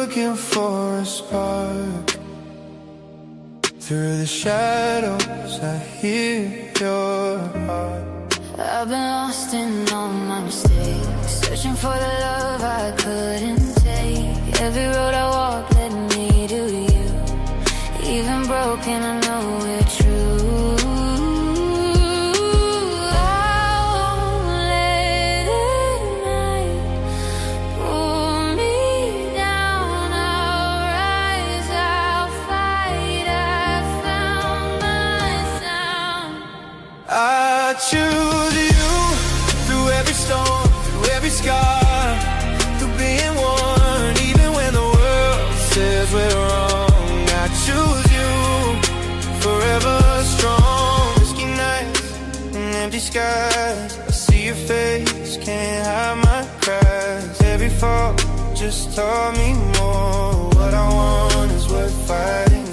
looking for a spark. Through the shadows I hear your heart. I've been lost in all my mistakes, searching for the love I couldn't take. Every road I walk led me to you. Even broken, I know we're true. I choose you through every storm, through every scar, through being one, even when the world says we're wrong. I choose you, forever strong. Risky nights and empty skies, I see your face, can't hide my cries. Every fall just taught me more. What I want is worth fighting